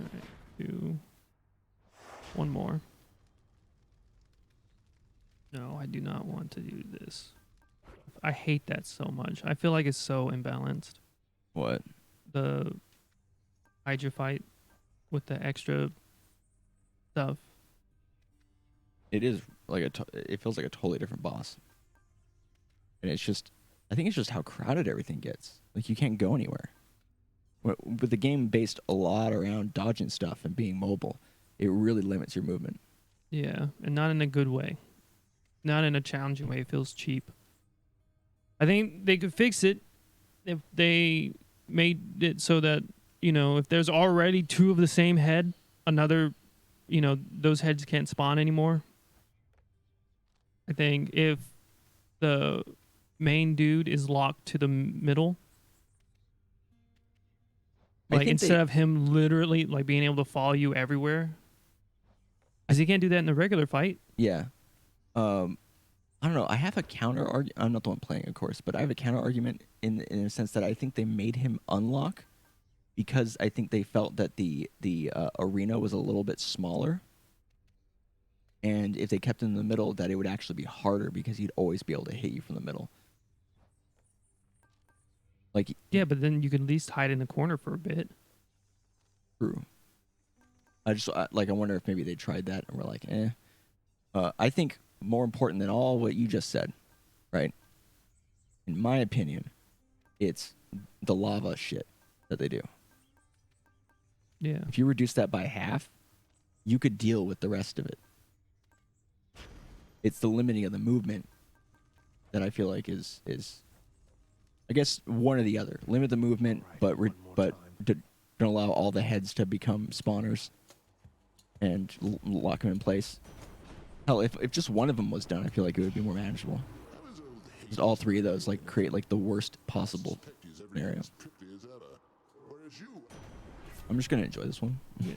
All right, do one more. No, I do not want to do this. I hate that so much. I feel like it's so imbalanced. What? The Hydra fight with the extra stuff. It is like it feels like a totally different boss. And it's just, I think it's just how crowded everything gets. Like you can't go anywhere. With the game based a lot around dodging stuff and being mobile, it really limits your movement. Yeah, and not in a good way. Not in a challenging way. It feels cheap. I think they could fix it if they made it so that, if there's already two of the same head, another, those heads can't spawn anymore. I think if the main dude is locked to the middle, like instead of him literally like being able to follow you everywhere, because he can't do that in the regular fight. Yeah. I don't know. I have a counter argument. I'm not the one playing, of course, but I have a counter argument in a sense that I think they made him unlock because I think they felt that the arena was a little bit smaller, and if they kept him in the middle, that it would actually be harder because he'd always be able to hit you from the middle. Like yeah, but then you could at least hide in the corner for a bit. True. I wonder if maybe they tried that and were like, eh. I think more important than all what you just said, right? In my opinion, it's the lava shit that they do. Yeah. If you reduce that by half, you could deal with the rest of it. It's the limiting of the movement that I feel like is I guess one or the other. Limit the movement, but don't allow all the heads to become spawners and lock them in place. Hell, if just one of them was done, I feel like it would be more manageable. Just all three of those like create like the worst possible scenario. I'm just gonna enjoy this one. Yeah.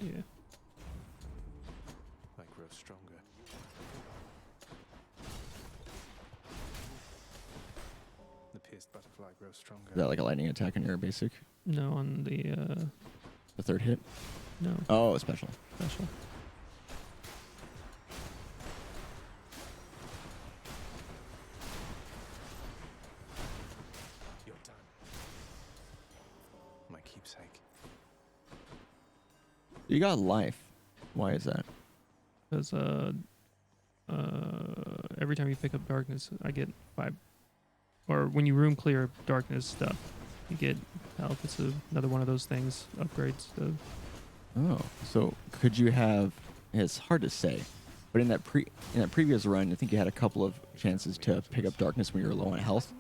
I grow stronger. The pierced butterfly grows stronger. Is that like a lightning attack on your basic? No, on the third hit? No. Oh, special. Special. You're done. My keepsake. You got life. Why is that? Because every time you pick up darkness, I get 5. Or when you room clear darkness stuff, you get health. It's another one of those things. Upgrades. Oh, so could you have? It's hard to say, but in that previous run, I think you had a couple of chances to pick up darkness when you were low on health.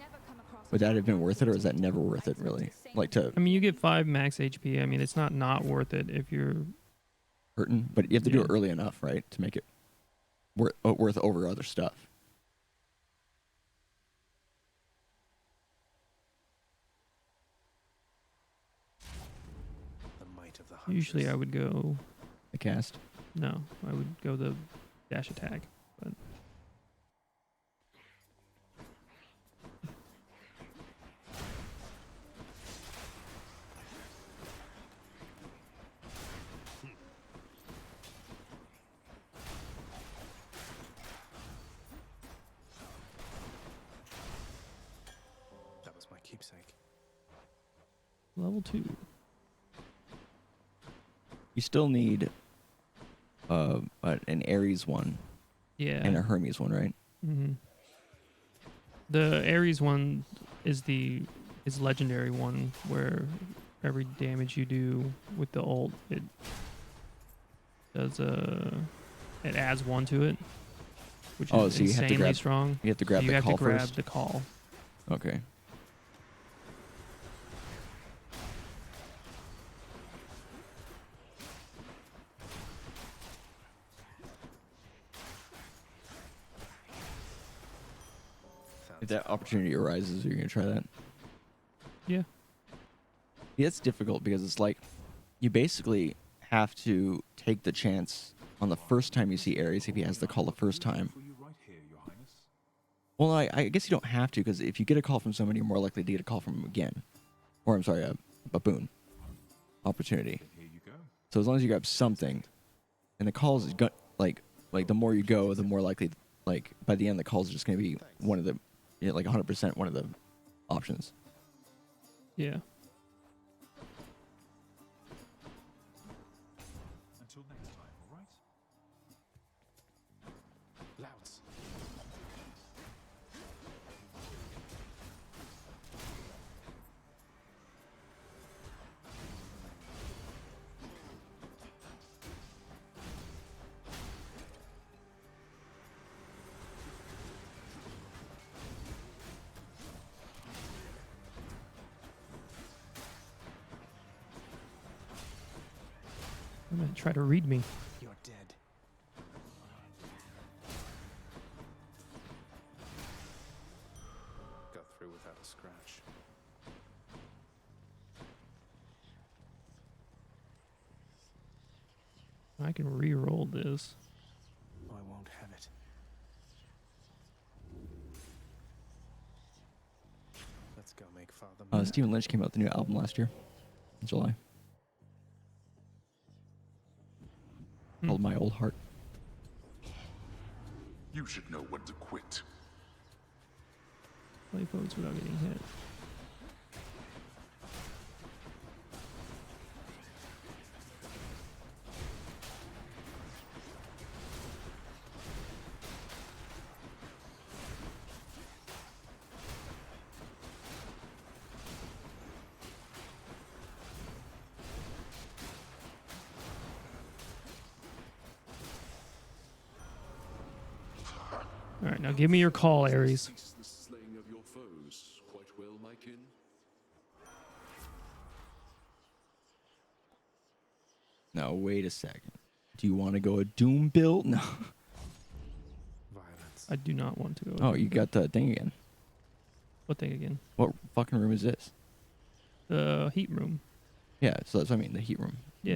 Would that have been worth it, or is that never worth it? Really, I mean, you get 5 max HP. I mean, it's not worth it if you're hurting, but you have to do it early enough, right, to make it worth over other stuff. Usually I would go the cast. No, I would go the dash attack, but that was my keepsake. Level 2. You still need an Ares one, and a Hermes one, right? Mm-hmm. The Ares one is legendary one where every damage you do with the ult, it does it adds 1 to it, which is so you insanely have to grab, strong. You have to grab so the you call have to grab first. the call. Okay. If that opportunity arises, you're going to try that? Yeah. Yeah, it's difficult because it's like you basically have to take the chance on the first time you see Ares if he has the call the first time. Well, I guess you don't have to, because if you get a call from somebody, you're more likely to get a call from him again. Or, I'm sorry, a baboon opportunity. So as long as you grab something, and the calls is like the more you go, the more likely like by the end the calls are just gonna be one of the like 100% one of the options. Yeah. Until next time, all right? Louds. I'm gonna try to read me. You're dead. Got through without a scratch. I can re-roll this. I won't have it. Let's go make Father. Stephen Lynch came out with the new album last year, in July. Called My Old Heart. You should know when to quit. Play votes without getting hit. All right, now give me your call, Ares. Cease the slaying of your foes quite well, my kin. Now wait a second. Do you want to go a Doom build? No. Violence. I do not want to go. Oh, you got the thing again. What thing again? What fucking room is this? The heat room. Yeah, so that's what I mean, the heat room. Yeah.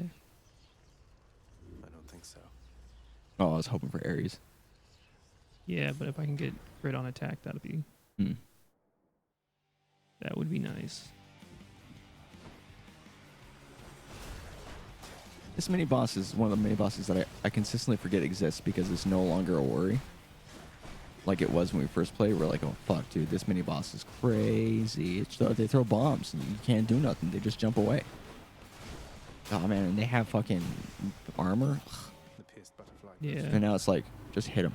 I don't think so. Oh, I was hoping for Ares. Yeah, but if I can get crit on attack, that'd be Hmm. that would be nice. This mini boss is one of the mini bosses that I consistently forget exists because it's no longer a worry. Like it was when we first played. We're like, oh fuck, dude, this mini boss is crazy. They throw bombs and you can't do nothing. They just jump away. Oh man, and they have fucking armor. The pierced butterfly. Yeah. And now it's like, just hit him.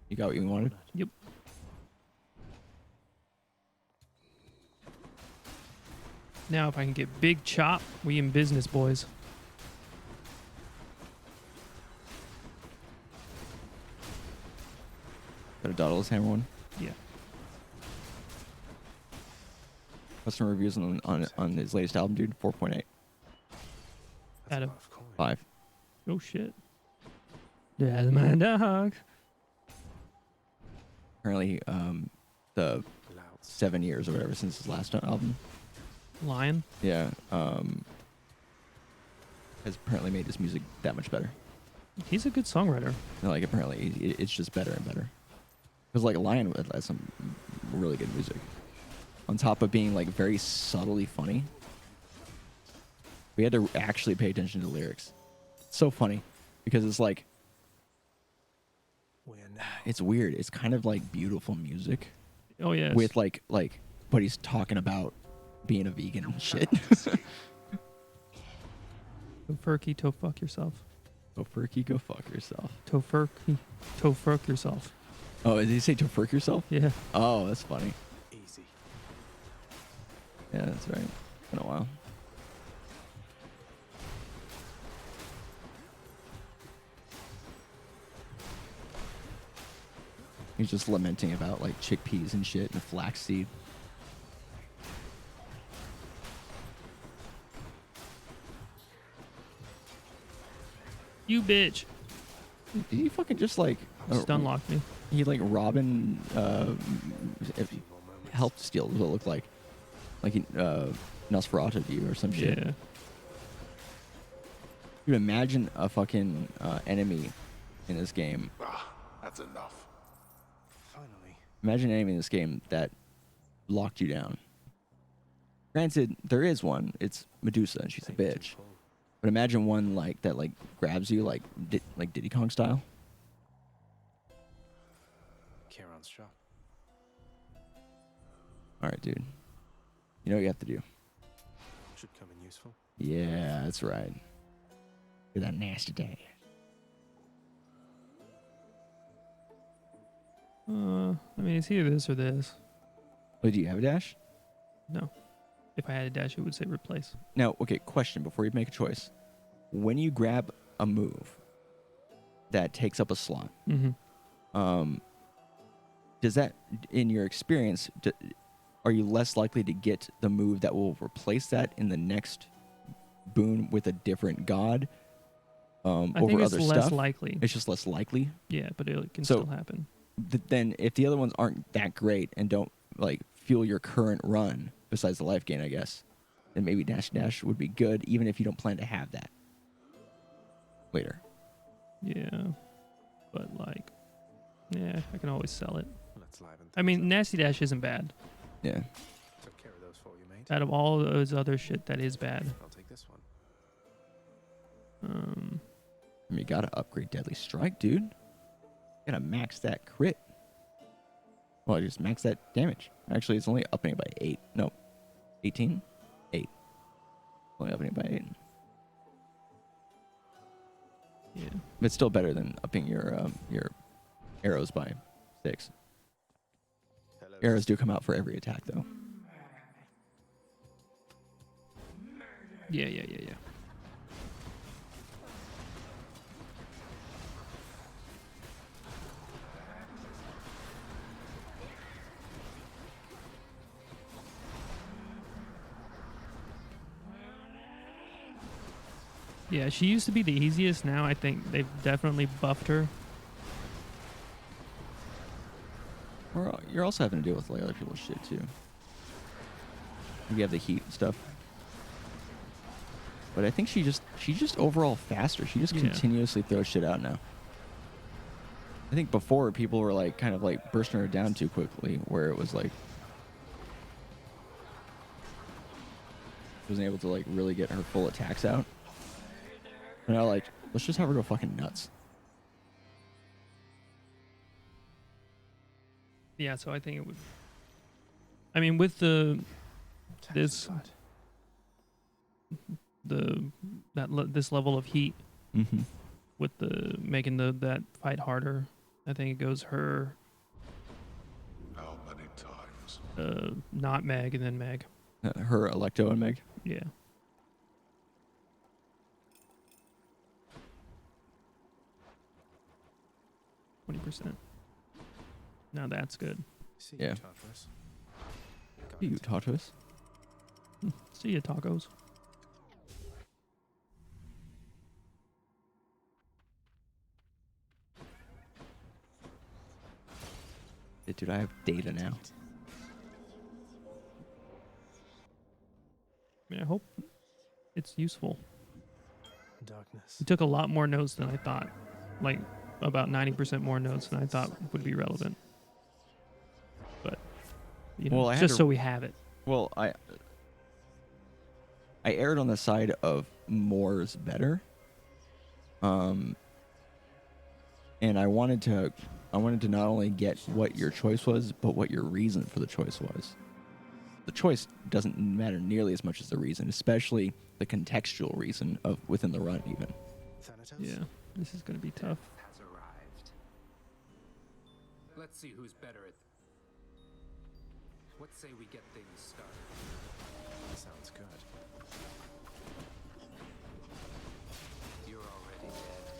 You got what you wanted? Yep. Now if I can get Big Chop, we in business, boys. Got a Daedalus hammer one. Yeah. Customer reviews on his latest album, dude. 4.8. That's a Adam. lot of coin. 5. Oh shit. That's my dog. Apparently, the Louds. 7 years or whatever since his last album. Lion. Yeah. Has apparently made his music that much better. He's a good songwriter. Like apparently, it's just better and better. Because like Lion has some really good music. On top of being like very subtly funny. We had to actually pay attention to the lyrics. It's so funny because it's like Where now? it's weird. It's kind of like beautiful music Oh yes. with like but he's talking about being a vegan and shit. Tofurky, toe fuck yourself. Tofurky, go fuck yourself. Tofurky, toe fuck yourself. Oh, did he say tofurk yourself? Yeah. Oh, that's funny. Easy. Yeah, that's right. It's been a while. He's just lamenting about like chickpeas and shit and flaxseed. You bitch. Did he fucking just like Stun locked me. He like Robin helped steal what it looked like he Nosferatu you or some shit. Yeah. Dude, imagine a fucking enemy in this game. Ah, that's enough. Finally. Imagine an enemy in this game that locked you down. Granted, there is one. It's Medusa, and she's a Maybe too bitch. full. But imagine one like that, like grabs you, like Diddy Kong style. Kieran's shot. All right, dude. You know what you have to do. Should come in useful. Yeah, that's right. Look at that nasty day. I mean, it's either this or this. Oh, do you have a dash? No. If I had a dash, it would say replace. Now, okay, question before you make a choice. When you grab a move that takes up a slot, does that, in your experience, are you less likely to get the move that will replace that in the next boon with a different god I over think it's other less stuff? likely. It's just less likely. Yeah, but it can So- still happen. Then if the other ones aren't that great and don't like fuel your current run, besides the life gain, I guess, then maybe dash would be good, even if you don't plan to have that later. Yeah. But like, yeah, I can always sell it. Let's liven I mean, things Nasty Dash isn't bad. Yeah. up. Took care of those for you, mate. Out of all those other shit, that is bad. I'll take this one. I mean, you gotta upgrade Deadly Strike, dude. You gotta max that crit. Well, just max that damage. Actually, it's only upping it by 8. No, 18? 8. Only upping it by 8. Yeah. But it's still better than upping your arrows by 6. Hello. Arrows do come out for every attack, though. Yeah. Yeah, she used to be the easiest. Now I think they've definitely buffed her. You're also having to deal with like other people's shit too. You have the heat and stuff. But I think she's just overall faster. She just Yeah. continuously throws shit out now. I think before people were like kind of like bursting her down too quickly, where it was like she wasn't able to like really get her full attacks out. And now like let's just have her go fucking nuts. Yeah, so I think it would. I mean, with this this level of heat, Mm-hmm. with the making that fight harder, I think it goes her, How many times? not Meg and then Meg. Her Electo and Meg. Yeah. %. Now that's good. See Yeah. you, Tartarus. Got You it. taught us. See ya, tacos. Dude, I have data now. I mean, I hope it's useful. Darkness. We took a lot more notes than I thought. Like, about 90% more notes than I thought would be relevant. But, you know, Well, I had just to- so we have it. Well, I erred on the side of more is better. And I wanted to not only get what your choice was, but what your reason for the choice was. The choice doesn't matter nearly as much as the reason, especially the contextual reason of within the run even. Thanatos? Yeah, this is going to be tough. Has arrived. Let's see who's better at. What say we get things started? Sounds good. You're already dead.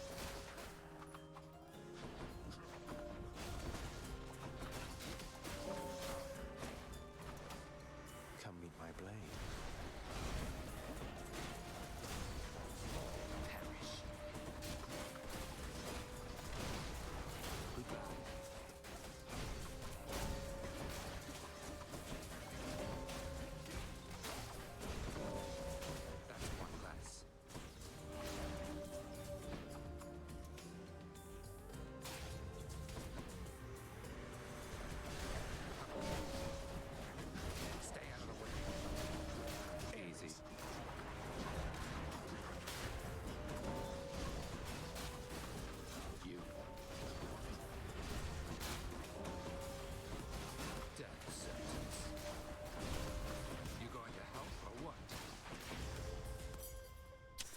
Come meet my blade. Perish. Goodbye.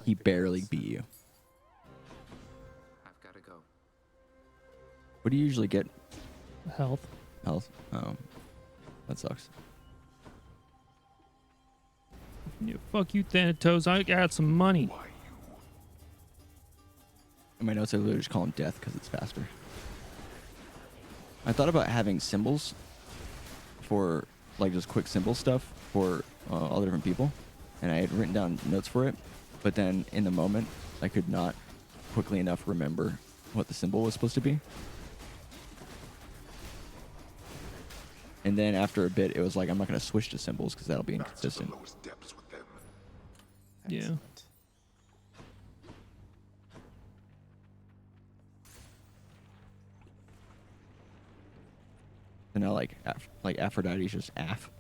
he barely beat you. I've got to go. What do you usually get? Health. Health. That sucks. Yeah, fuck you, Thanatos. I got some money. In my notes, I literally just call him Death because it's faster. I thought about having symbols for, like, just quick symbol stuff for all the different people, and I had written down notes for it, but then in the moment, I could not quickly enough remember what the symbol was supposed to be. And then after a bit, it was like, I'm not going to switch to symbols because that'll be inconsistent. Yeah. Excellent. And now, like Aphrodite's just Af.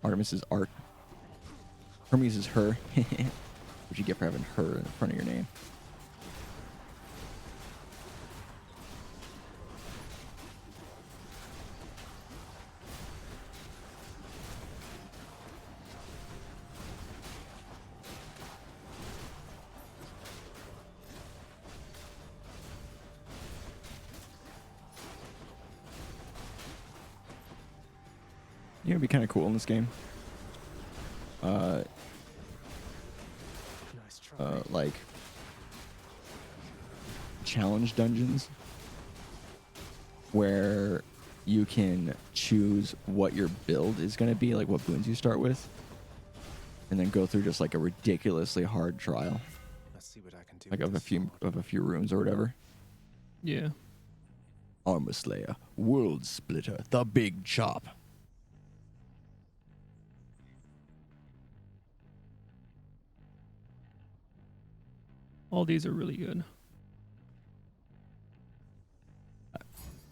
Artemis is Art. Hermes is Her. What you get for having Her in front of your name? You know, it'd be kind of cool in this game. Nice try. Like challenge dungeons where you can choose what your build is going to be, like what boons you start with, and then go through just like a ridiculously hard trial, Let's see what I can do. like with of this sword. a few rooms or whatever. Yeah. Armor Slayer, World Splitter, the Big Chop. All these are really good.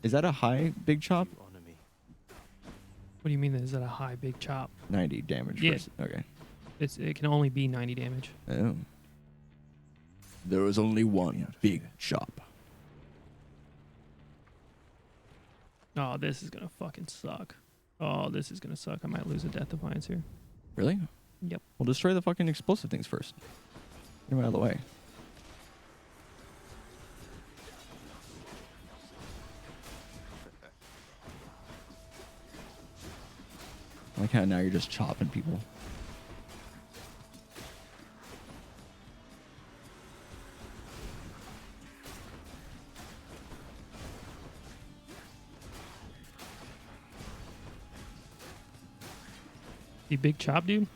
Is that a high Big Chop? You honor me. What do you mean? Is that a high big chop? 90 damage. Yeah. Okay. It can only be 90 damage. Oh. There is only one Big Chop. Oh, this is gonna fucking suck. Oh, this is gonna suck. I might lose a Death Defiance here. Really? Yep. Well, destroy the fucking explosive things first. Get them out of the way. I like how now you're just chopping people. You big chop, dude?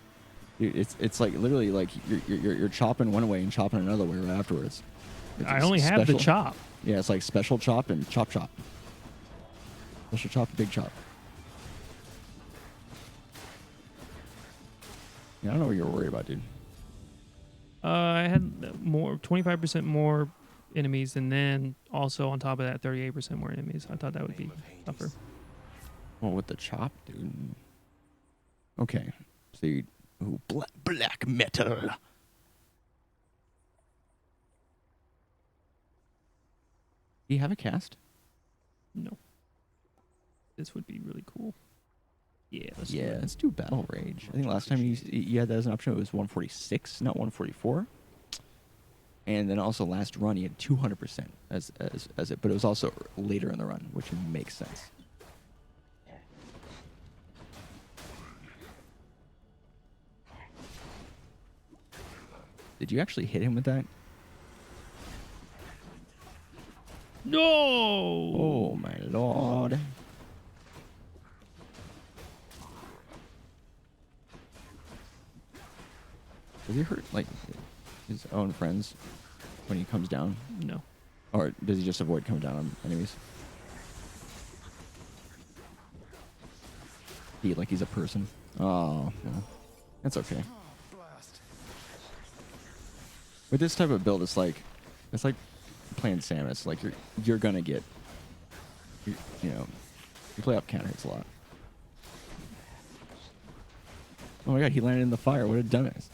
Dude, it's like literally like you're chopping one way and chopping another way right afterwards. It's I a only have the special- chop. Yeah, it's like special chop and chop chop. Special chop, big chop. Yeah, I don't know what you were worried about, dude. I had more, 25% more enemies, and then also on top of that, 38% more enemies. I thought that would be Name of Hades. tougher. Well, with the chop, dude. Okay. So you... Ooh, black metal. Do you have a cast? No. This would be really cool. Yeah, let's do Yeah, it. let's do Battle Rage. I think last time you had that as an option, it was 146, not 144. And then also last run, you had 200% as it, but it was also later in the run, which makes sense. Did you actually hit him with that? No! Oh my lord. Does he hurt like his own friends when he comes down? No. Or does he just avoid coming down on enemies? He like he's a person. Oh, no. That's okay. Blast. With this type of build, it's like playing Samus. Like you're gonna get, you know, you play up counter hits a lot. Oh my god, he landed in the fire. What a dumbass.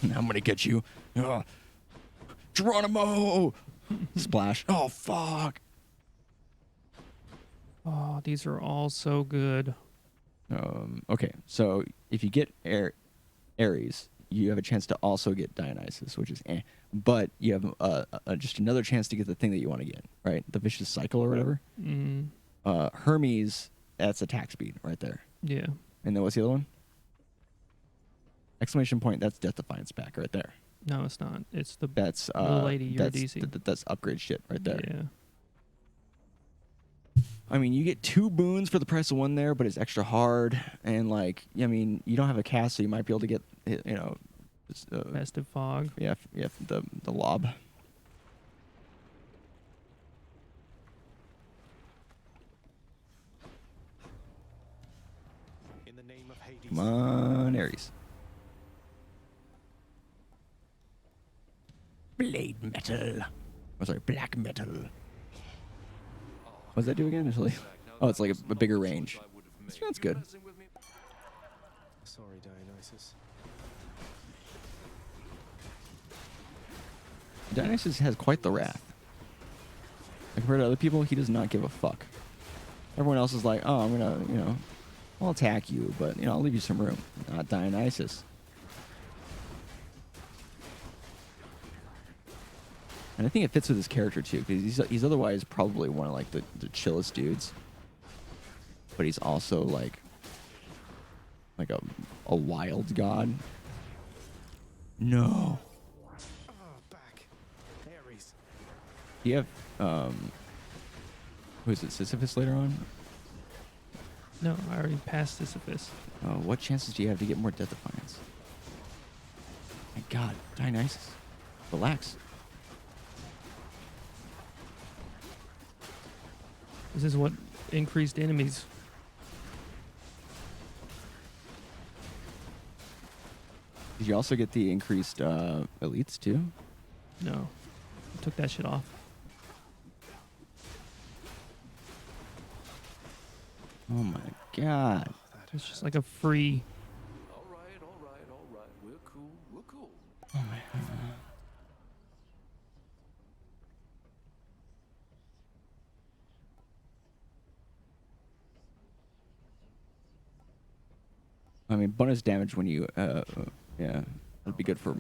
I'm gonna get you. Geronimo! Splash. Oh, fuck. Oh, these are all so good. Okay, so if you get Ares, you have a chance to also get Dionysus, which is but you have just another chance to get the thing that you want to get, right? The vicious cycle or whatever. Mm, Hermes, that's attack speed right there. yeah. And then what's the other one? Exclamation point, that's Death Defiance back right there. No, it's not. It's the That's little lady that's, Eurydice. that's upgrade shit right there. Yeah. I mean, you get 2 boons for the price of 1 there, but it's extra hard. And like, I mean, you don't have a cast, so you might be able to get, you know, Festive fog. yeah, the lob. In the name of Hades. Come on, Ares. Blade metal. Oh, sorry, black metal. What does that do again? It's like, oh, it's like a bigger range. That's good. Sorry, Dionysus. Dionysus has quite the wrath. Compared to other people, he does not give a fuck. Everyone else is like, oh, I'm gonna, you know, I'll attack you, but, you know, I'll leave you some room. Not Dionysus. And I think it fits with his character, too, because he's otherwise probably one of, like, the chillest dudes. But he's also, like a wild god. No. Oh, back. Ares. Do you have, who is it, Sisyphus later on? No, I already passed Sisyphus. What chances do you have to get more Death Defiance? My god, Dionysus. Relax. This is what increased enemies. Did you also get the increased elites, too? No. I took that shit off. Oh my god. It's just like a free. All right. We're cool. Oh my god. I mean, bonus damage when you, yeah, that'd be good for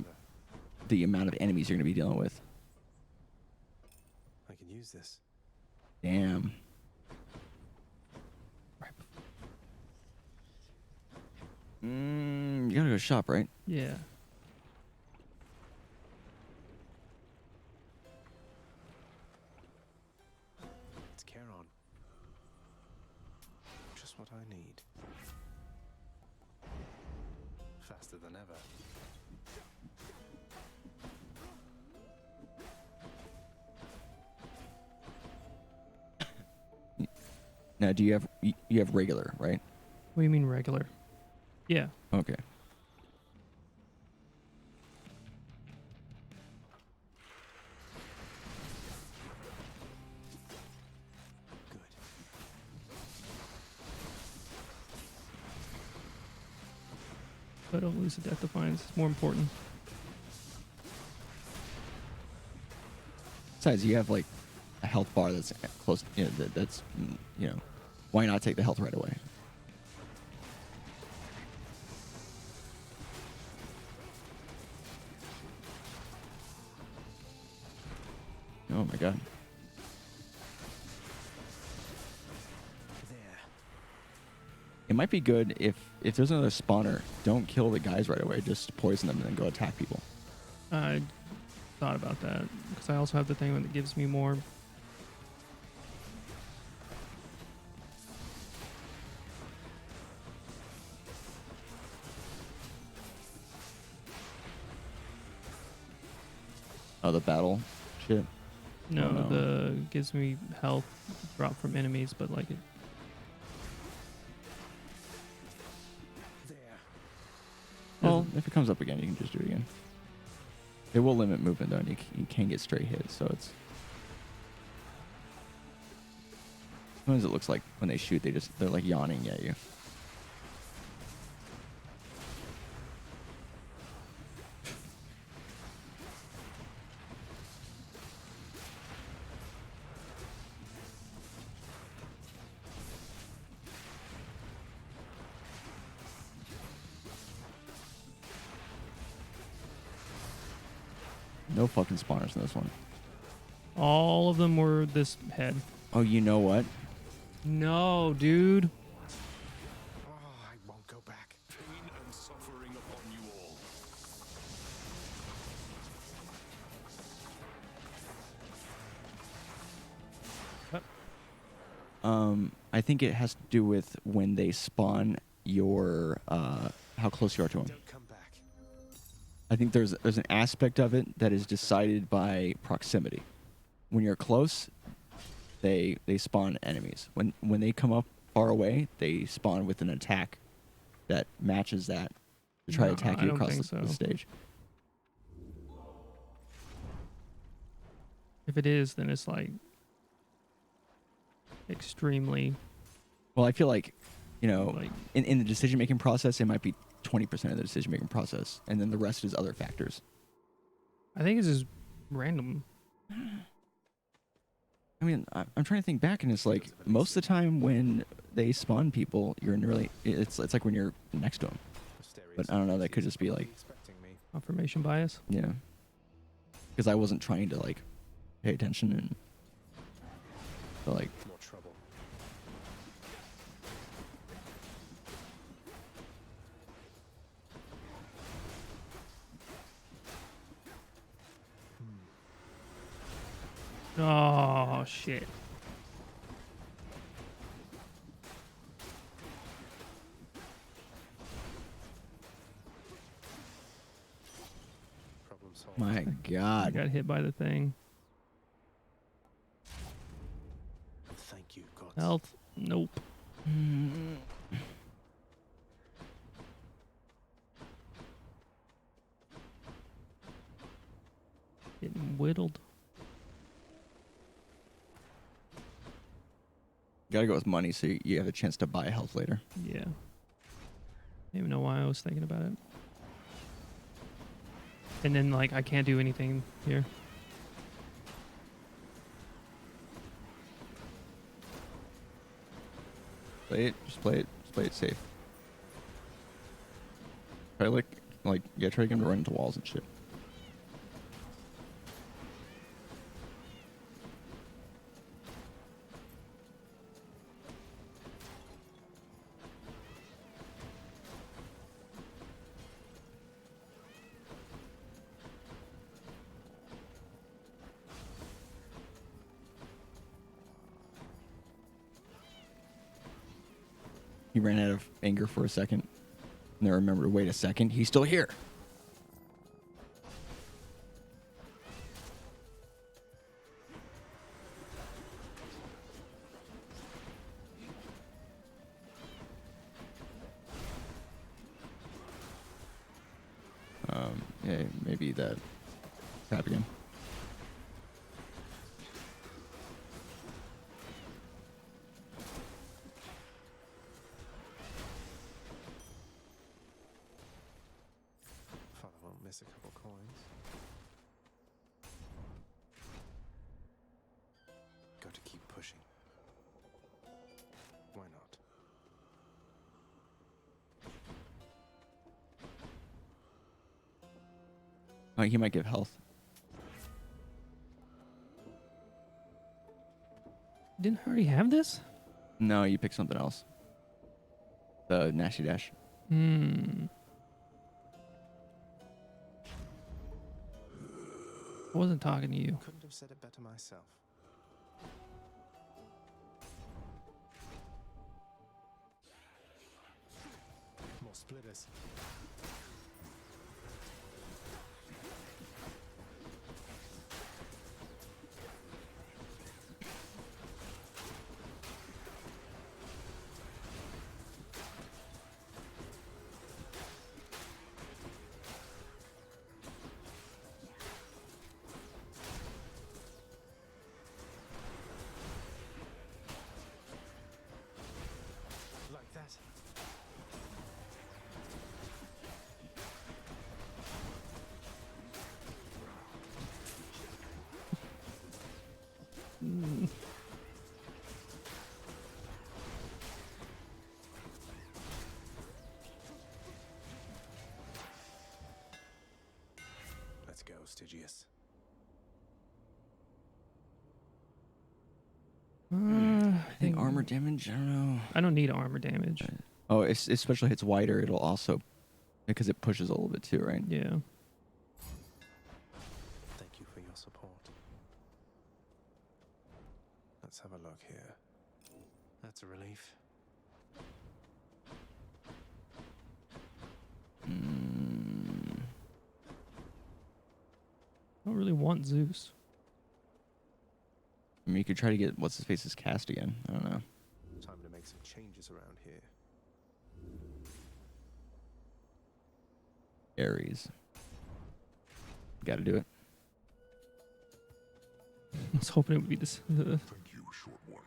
the amount of enemies you're going to be dealing with. I can use this. Damn. You gotta go shop, right? Yeah. It's Charon. Just what I need. Faster than ever. Now, do you have regular, right? What do you mean regular? Yeah. Okay. Good. But don't lose the Death Defiance. It's more important. Besides, you have like a health bar that's close. You know, that's you know, why not take the health right away? Oh my god. There. It might be good if there's another spawner, don't kill the guys right away. Just poison them and then go attack people. I thought about that because I also have the thing that gives me more. Oh, the battle shit. No, Oh, no. the gives me health drop from enemies, but like it. There. Well, if it comes up again, you can just do it again. It will limit movement though, and you can get straight hits, so it's. Sometimes it looks like when they shoot, they're like yawning at you. No fucking spawners in this one. All of them were this head. Oh, you know what? No, dude. Oh, I won't go back. Pain and suffering upon you all. I think it has to do with when they spawn your how close you are to them. Don't come back. I think there's an aspect of it that is decided by proximity. When you're close, they spawn enemies. When they come up far away, they spawn with an attack that matches that to try to No, attack I you don't across think the so. stage. If it is, then it's like extremely Well, I feel like, like in the decision making process, it might be 20% of the decision making process, and then the rest is other factors. I think it's just random. I mean, I'm trying to think back, and it's like most of the time when they spawn people, you're in really it's like when you're next to them. But I don't know, that could just be like, Expecting me. Confirmation bias. yeah, because I wasn't trying to like pay attention and but like More trouble. Oh shit. Problem solved. my I God. got hit by the thing. Thank you, God. Health. Nope. Getting whittled. Gotta go with money so you have a chance to buy health later. Yeah. I don't even know why I was thinking about it. And then like I can't do anything here. Play it, just play it safe. Try to yeah, try to get him to run into walls and shit. He ran out of anger for a second. And then remembered, wait a second, he's still here. Yeah, maybe that. Tap again. Father won't miss a couple coins. Got to keep pushing. Why not? Oh, he might give health. Didn't I already have this? No, you pick something else. The Nasty Dash. I wasn't talking to you. Couldn't have said it better myself. More splitters. Like that. Let's go, Stygius. armor damage? I don't know. I don't need armor damage. Oh, it's especially hits wider. It'll also because it pushes a little bit too, right? Yeah. Thank you for your support. Let's have a look here. That's a relief. I don't really want Zeus. I mean, you could try to get what's his face's cast again. I don't know. Time to make some changes around here. Ares. Got to do it. I was hoping it would be this. Thank you, short one.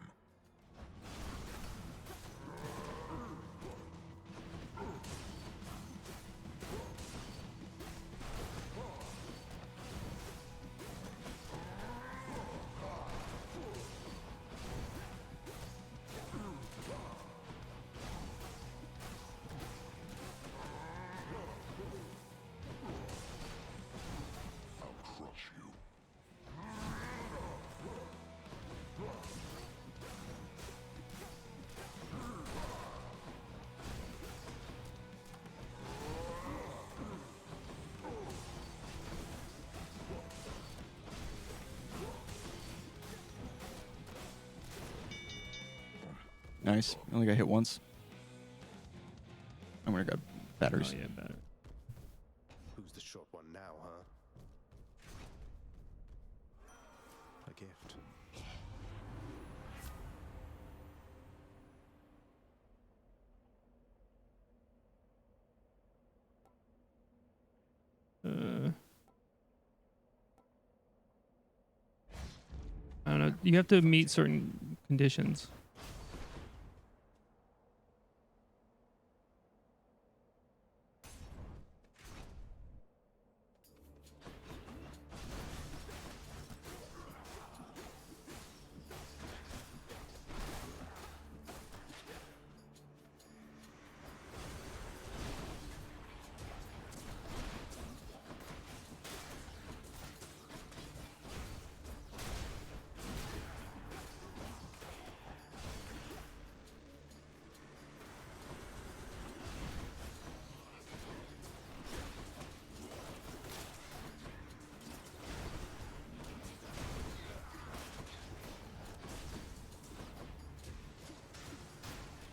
I'll crush you. Nice. Only got hit once. I'm gonna grab batteries. Oh yeah, better. Who's the short one now, huh? A gift. I don't know. You have to meet certain conditions.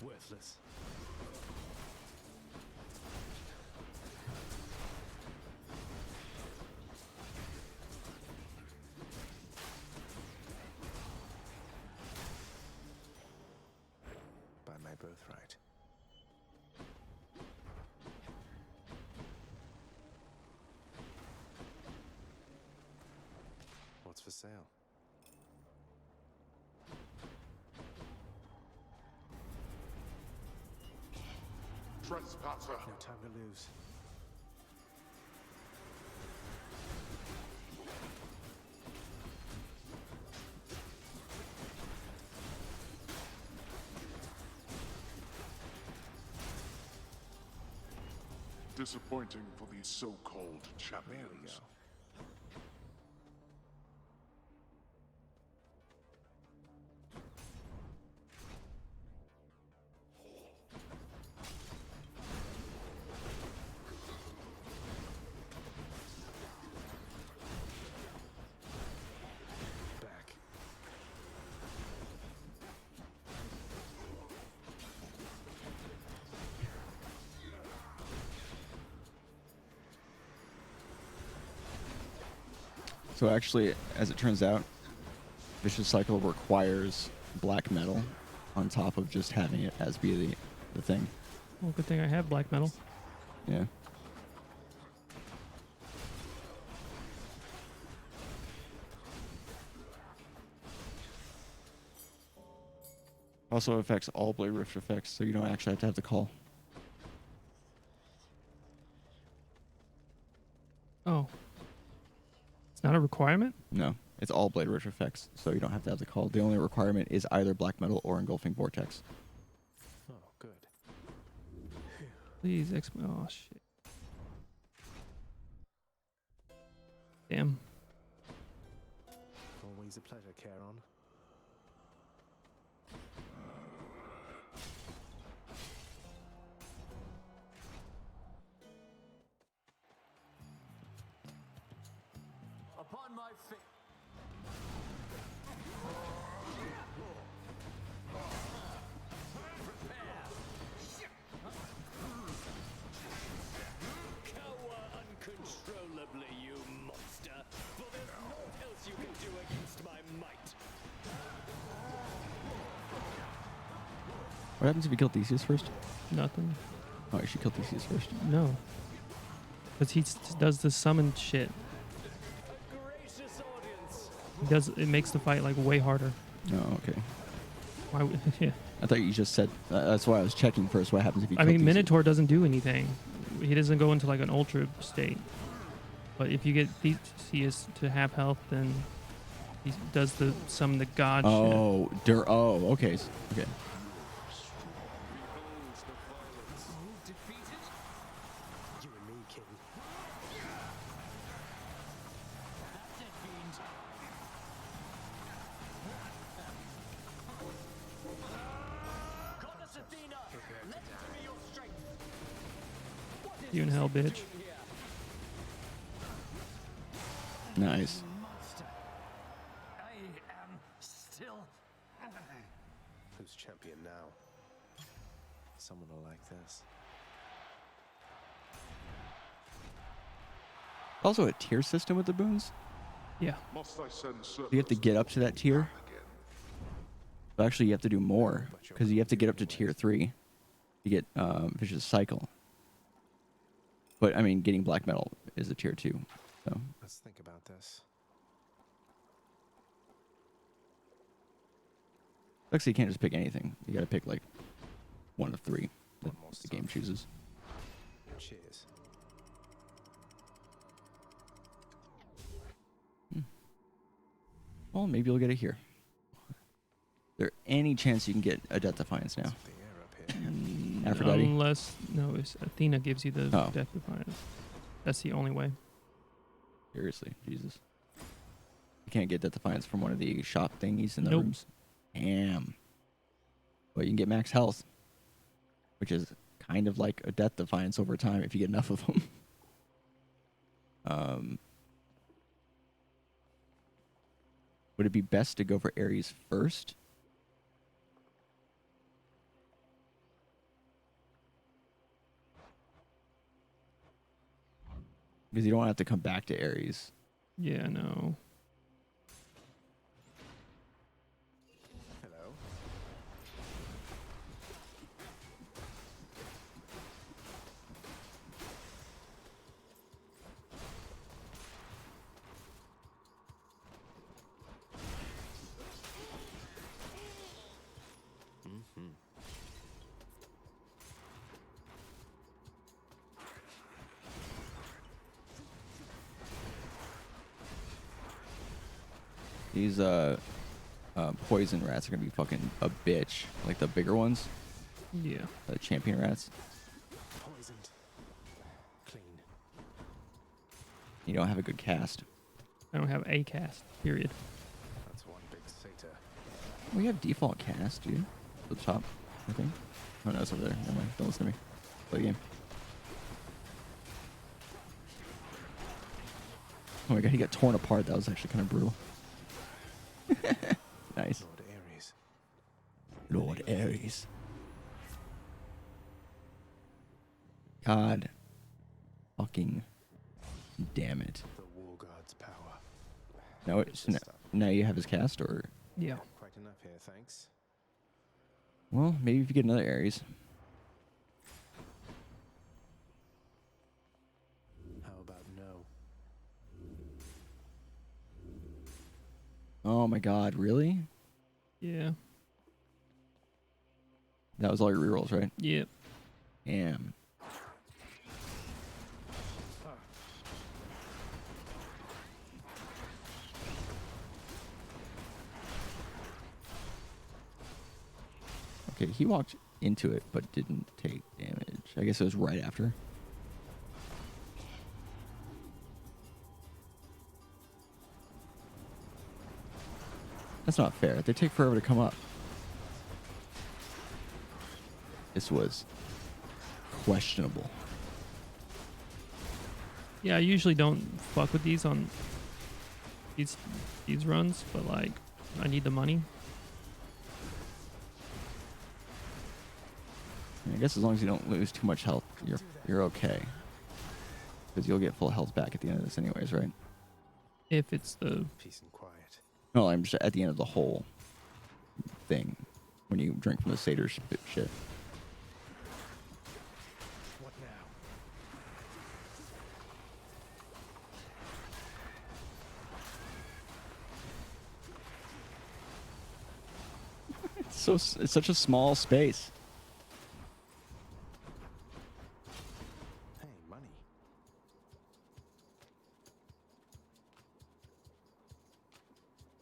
Worthless. By my birthright. What's for sale? Trespasser. No time to lose. Disappointing for these so-called There we champions. go. Back. So actually, as it turns out, Vicious Cycle requires black metal on top of just having it as be the thing. Well, good thing I have black metal. Yeah. Also affects all Blade Rift effects, so you don't actually have to have the call. Oh. It's not a requirement? No, it's all Blade Rift effects, so you don't have to have the call. The only requirement is either black metal or engulfing vortex. Oh, good. Please, oh shit. Damn. Always a pleasure, Charon. What happens if you kill Theseus first? Nothing. Oh, you should kill Theseus first. No. Because he does the summon shit. It makes the fight like way harder. Oh, okay. Why? Yeah. I thought you just said. That's why I was checking first. What happens if you? I kill mean, Theseus? Minotaur doesn't do anything. He doesn't go into like an ultra state. But if you get Theseus to half health, then he does the summon the god shit. Oh, okay, okay. Defeated? You and me, king. That dead fiend. Goddess Athena, let me your strength. You in hell, bitch. Nice. Master, I am still. Who's champion now? Someone will like this. Also, a tier system with the boons. Yeah. Must I send You have to get up to that tier. But actually, you have to do more because you have to get up to tier 3 to get Vicious Cycle. But I mean, getting black metal is a tier 2. So Let's think about this. actually, you can't just pick anything. You got to pick like one of 3 that One more the game stuff. chooses. Cheers. Well, maybe you'll get it here. Is there any chance you can get a Death Defiance now? The air up here. Aphrodite? Unless it's Athena gives you the Oh. Death Defiance. That's the only way. Seriously, Jesus. You can't get Death Defiance from one of the shop thingies in the Nope. rooms. Damn. But you can get max health, which is kind of like a Death Defiance over time if you get enough of them. Would it be best to go for Ares first? Because you don't want to have to come back to Ares. Yeah, no. Hello. These poison rats are gonna be fucking a bitch, like the bigger ones, Yeah. the champion rats. Poisoned. Clean. You don't have a good cast. I don't have a cast, period. That's one big satyr. We have default cast, dude. At the top, I think. Oh no, it's over there. Never mind. Don't listen to me. Play the game. Oh my god, he got torn apart. That was actually kind of brutal. Nice. Lord Ares. Lord Ares. God. Fucking damn it. The war god's power. Now you have his cast, or Yeah. Quite enough here, thanks. well, maybe if you get another Ares. How about no? Oh my god, really? Yeah. That was all your rerolls, right? Yep. Damn. Okay, he walked into it but didn't take damage. I guess it was right after. That's not fair. They take forever to come up. This was questionable. Yeah, I usually don't fuck with these on these runs, but like I need the money. I guess as long as you don't lose too much health, you're okay. Because you'll get full health back at the end of this anyways, right? If it's the Peace and quiet. No, I'm just at the end of the whole thing. when you drink from the satyr shit. What now? It's such a small space. Hey, money.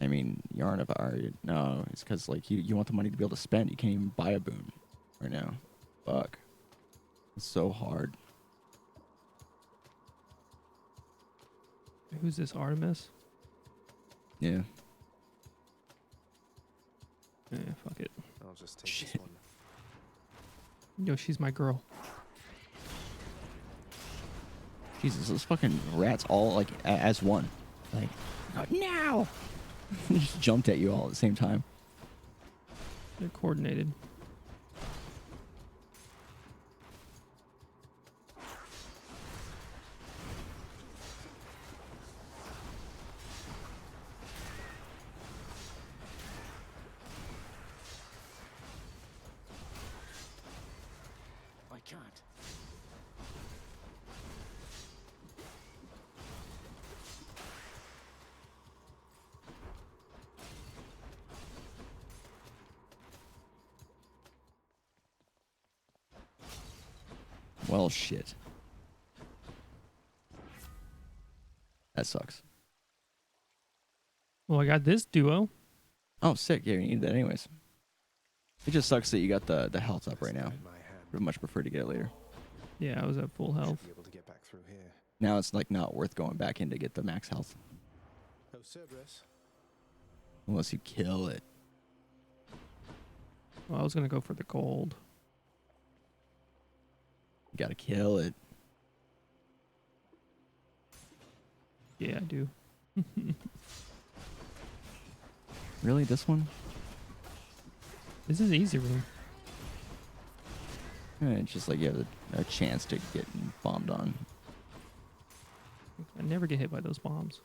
I mean, Yarn of Ari. No, it's because like you want the money to be able to spend. You can't even buy a boon right now. Fuck. It's so hard. Who's this, Artemis? Yeah. Fuck it. I'll just take Shit. this one. Yo, she's my girl. Jesus, those fucking rats all like as one. Like, now. They just jumped at you all at the same time. They're coordinated. I can't. Well, shit. That sucks. Well, I got this duo. Oh, sick. Yeah, you need that anyways. It just sucks that you got the health up right now. In my hand. Would much prefer to get it later. Yeah, I was at full health. Should be able to get back through here. Now it's like not worth going back in to get the max health. Oh, Cerberus. Unless you kill it. Well, I was gonna go for the gold. You gotta kill it. Yeah, I do. Really, this one? This is easy room. It's just like you have a chance to get bombed on. I never get hit by those bombs.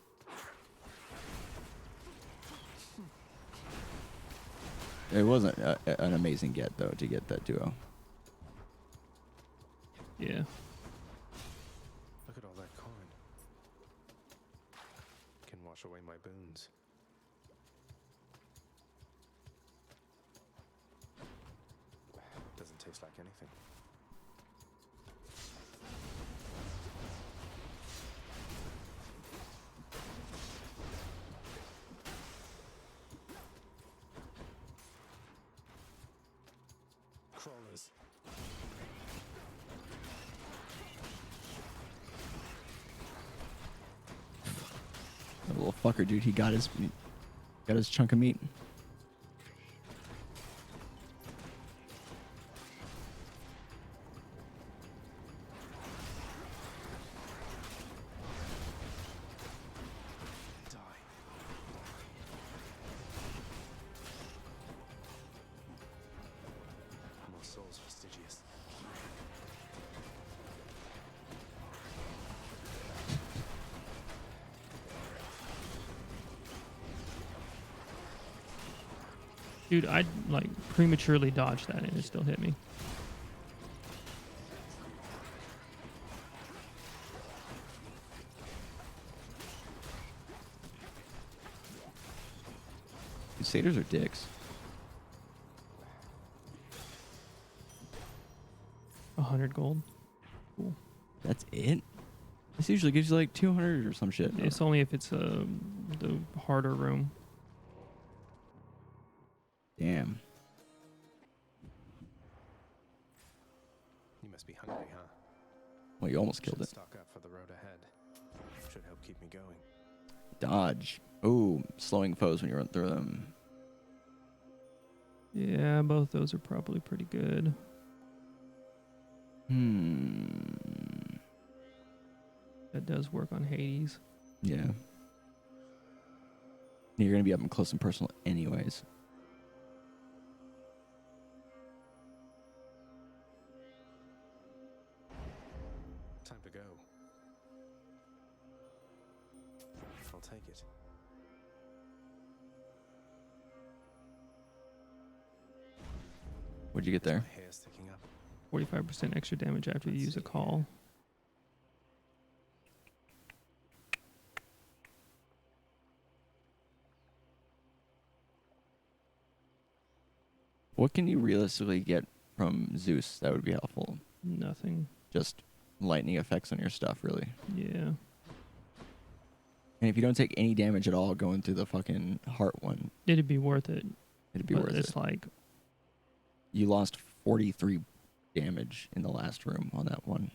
It wasn't an amazing get though to get that duo. Yeah. Look at all that coin. Can wash away my boons. Doesn't taste like anything. Crawlers. That little fucker, dude. He got his chunk of meat. Die. More souls prestigious. Dude, I like prematurely dodged that and it still hit me. These satyrs are dicks. 100 gold. Cool. That's it? This usually gives you like 200 or some shit. It's only if it's the harder room. Damn. You must be hungry, huh? Well, you almost killed Should it. stock up for the road ahead. Should help keep me going. Dodge. Ooh, slowing foes when you run through them. Yeah, both those are probably pretty good. That does work on Hades. Yeah. You're gonna be up and close and personal anyways. Time to go. I'll take it. What'd you get there? My hair's sticking up. 45% extra damage after you use a call. What can you realistically get from Zeus that would be helpful? Nothing. Just lightning effects on your stuff, really. Yeah. And if you don't take any damage at all going through the fucking heart one, It'd be worth it. it'd be But worth it's it. like, You lost 43 damage in the last room on that one.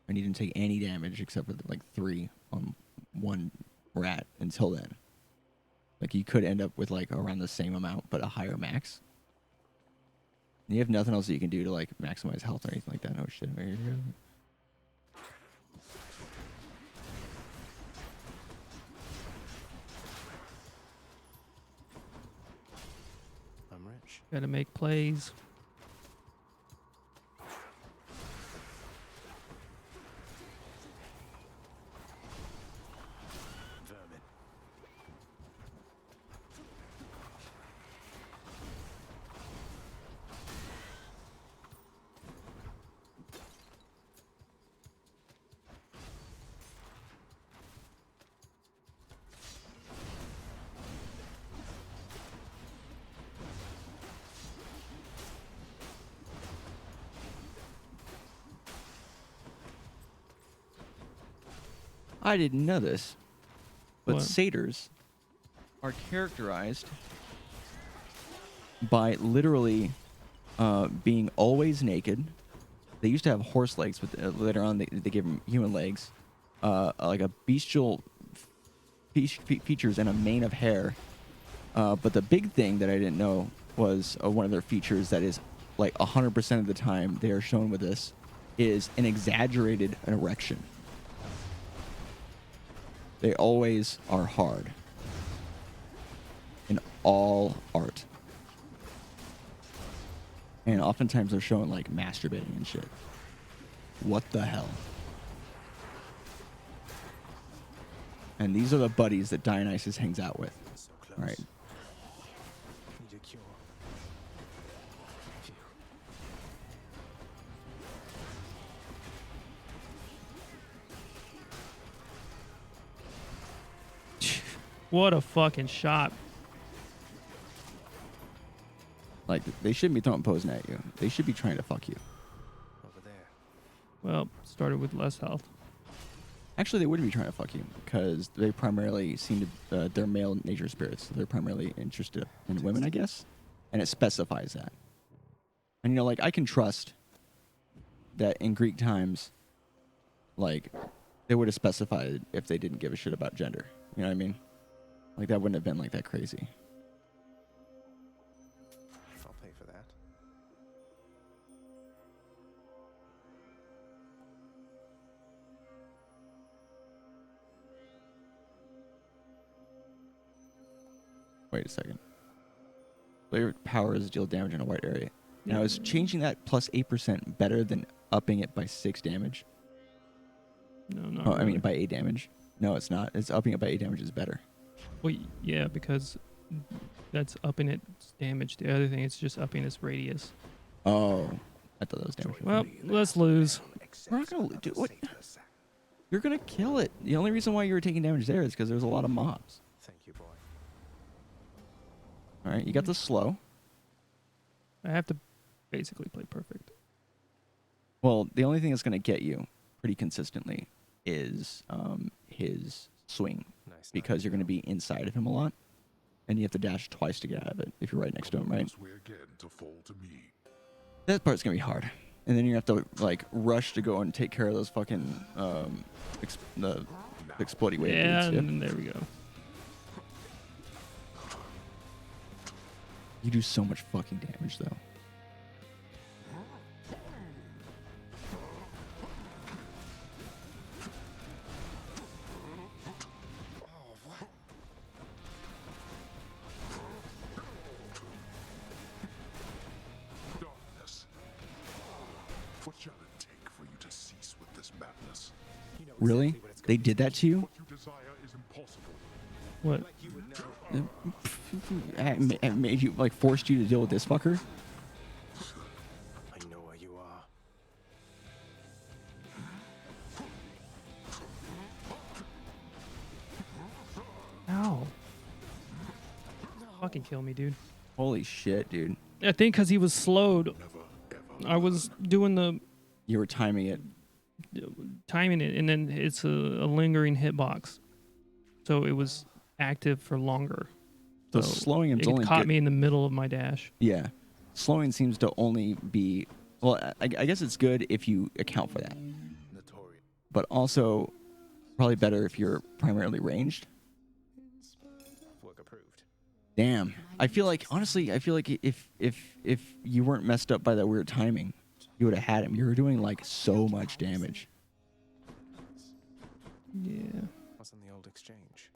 And you didn't take any damage except for like 3 on one rat until then. Like you could end up with like around the same amount, but a higher max. And you have nothing else that you can do to like maximize health or anything like that. No shit. Right here. I'm rich. gotta make plays. Vermin. I didn't know this, but What? satyrs are characterized by literally being always naked. They used to have horse legs, but later on they gave them human legs. Like a bestial features and a mane of hair. But the big thing that I didn't know was one of their features that is like 100% of the time they are shown with this is an exaggerated erection. They always are hard in all art. And oftentimes they're showing like masturbating and shit. What the hell? And these are the buddies that Dionysus hangs out with. So close. All right. Need a cure. Phew. What a fucking shot. Like they shouldn't be throwing poison at you. They should be trying to fuck you. Over there. Well, started with less health. Actually, they wouldn't be trying to fuck you because they primarily seem to they're male nature spirits. They're primarily interested in women, I guess, and it specifies that. And you know, like I can trust that in Greek times, like they would have specified if they didn't give a shit about gender. You know what I mean? Like that wouldn't have been like that crazy. I'll pay for that. Wait a second. Player powers deal damage in a wide area. Now, is changing that plus 8% better than upping it by 6 damage? No, not Oh, really. I mean by 8 damage. No, it's not. It's upping it by 8 damage is better. Well, yeah, because that's upping its damage. The other thing is just upping its radius. Oh, I thought that was damage. Well, let's lose. We're not gonna do what? You're gonna kill it. The only reason why you were taking damage there is because there's a lot of mobs. Thank you, boy. All right, you got the slow. I have to basically play perfect. Well, the only thing that's gonna get you pretty consistently is his swing, Nice. because you're gonna be inside of him a lot, and you have to dash twice to get out of it if you're right next to him, right? Comes way again to fall to me. That part's gonna be hard, and then you have to like rush to go and take care of those fucking the exploding wave Yeah, dudes. Yep. and there we go. You do so much fucking damage though. Darkness. What shall it take for you to cease with this madness? You know Really? exactly what it's They gonna did that to you? What you desire is impossible. What? be. Like you would know. It made you like forced you to deal with this fucker? Fucking kill me, dude. Holy shit, dude. I think because he was slowed. I was doing the You were timing it. timing it, and then it's a lingering hitbox, so it was active for longer. So slowing him's it only caught good. me in the middle of my dash. Yeah. Slowing seems to only be... Well, I guess it's good if you account for that. Notorious. But also, probably better if you're primarily ranged. Work approved. Damn. Honestly, I feel like if you weren't messed up by that weird timing, you would have had him. You were doing like so much damage. Yeah. What's in the old exchange?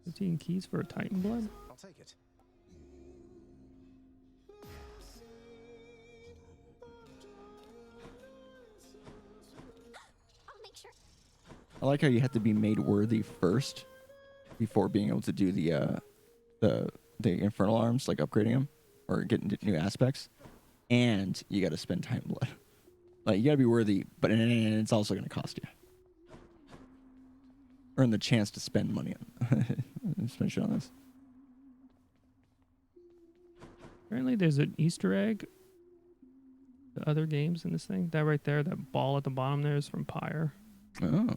15 keys for a Titan blood. I'll take it. I like how you have to be made worthy first before being able to do the infernal arms, like upgrading them or getting new aspects, and you got to spend time blood. Like you got to be worthy, but and it's also going to cost you. Earn the chance to spend money on spend shit on this. Apparently, there's an Easter egg to other games in this thing. That right there, that ball at the bottom there is from Pyre. Oh.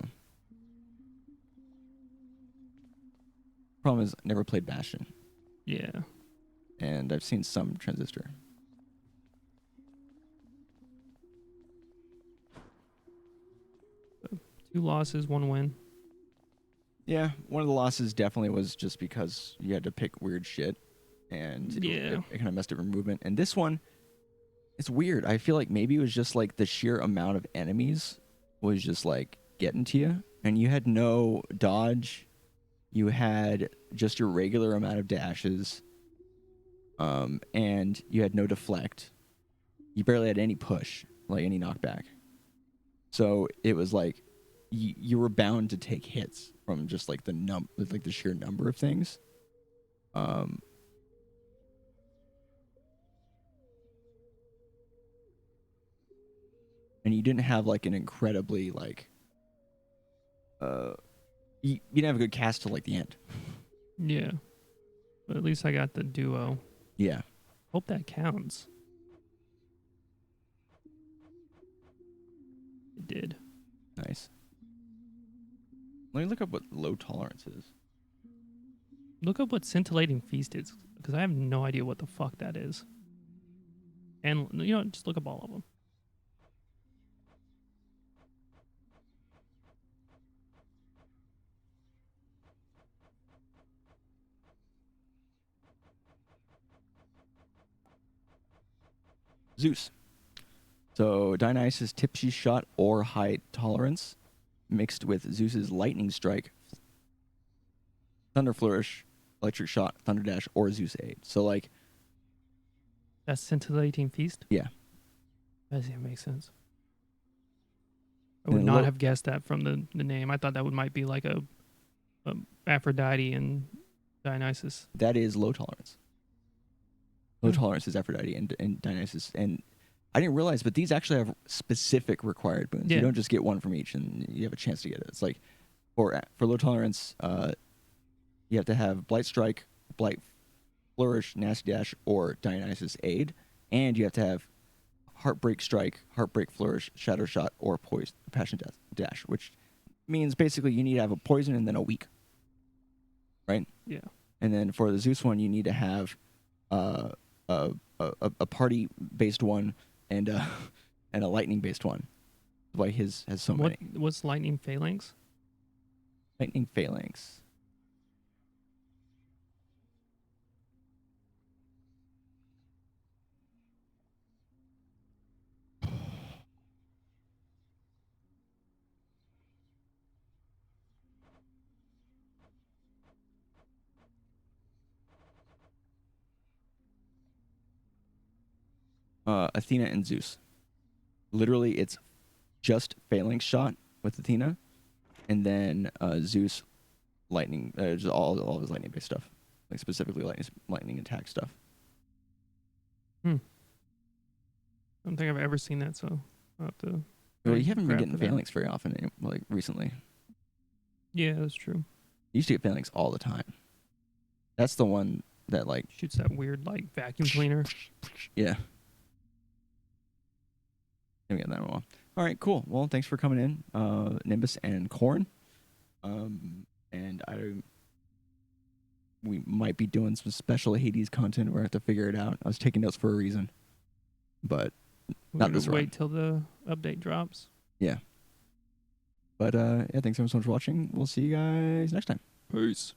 Problem is, I never played Bastion, Yeah. and I've seen some Transistor. So, 2 losses, 1 win. Yeah, one of the losses definitely was just because you had to pick weird shit, and Yeah. it kind of messed up your movement. And this one, it's weird. I feel like maybe it was just like the sheer amount of enemies was just like getting to you, and you had no dodge. You had just your regular amount of dashes, and you had no deflect. You barely had any push, like any knockback. So it was like you were bound to take hits from just like the sheer number of things. And you didn't have like an incredibly like you didn't have a good cast till like the end. Yeah. But at least I got the duo. Yeah. Hope that counts. It did. Nice. Let me look up what low tolerance is. Look up what Scintillating Feast is, because I have no idea what the fuck that is. And, just look up all of them. Zeus. So Dionysus' tipsy shot or high tolerance mixed with Zeus's lightning strike, thunder flourish, electric shot, thunder dash, or Zeus aid. So like That's Scintillating Feast? yeah. That doesn't make sense. I would And not have guessed that from the name. I thought that might be like a Aphrodite and Dionysus. That is low tolerance. Low tolerance is Aphrodite and Dionysus. And I didn't realize, but these actually have specific required boons. Yeah. You don't just get one from each and you have a chance to get it. It's like for low tolerance, you have to have Blight Strike, Blight Flourish, Nasty Dash, or Dionysus Aid. And you have to have Heartbreak Strike, Heartbreak Flourish, Shatter Shot, or Passion Dash, which means basically you need to have a poison and then a weak. Right? Yeah. And then for the Zeus one, you need to have a party-based one and a lightning-based one. That's why his has so many. What's Lightning Phalanx? Lightning Phalanx. Athena and Zeus. Literally, it's just Phalanx shot with Athena, and then Zeus lightning, just all of his lightning based stuff, like specifically lightning attack stuff. I don't think I've ever seen that, so I'll have to. Well, you haven't been grab getting for that. Phalanx very often, like recently. Yeah, that's true. You used to get Phalanx all the time. That's the one that like Shoots that weird like vacuum cleaner. yeah. Let me get that one. All right, cool. Well, thanks for coming in, Nimbus and Corn. And we might be doing some special Hades content. We're gonna have to figure it out. I was taking notes for a reason, but We're not gonna this wait run. till the update drops. Yeah. But yeah, thanks so much for watching. We'll see you guys next time. Peace.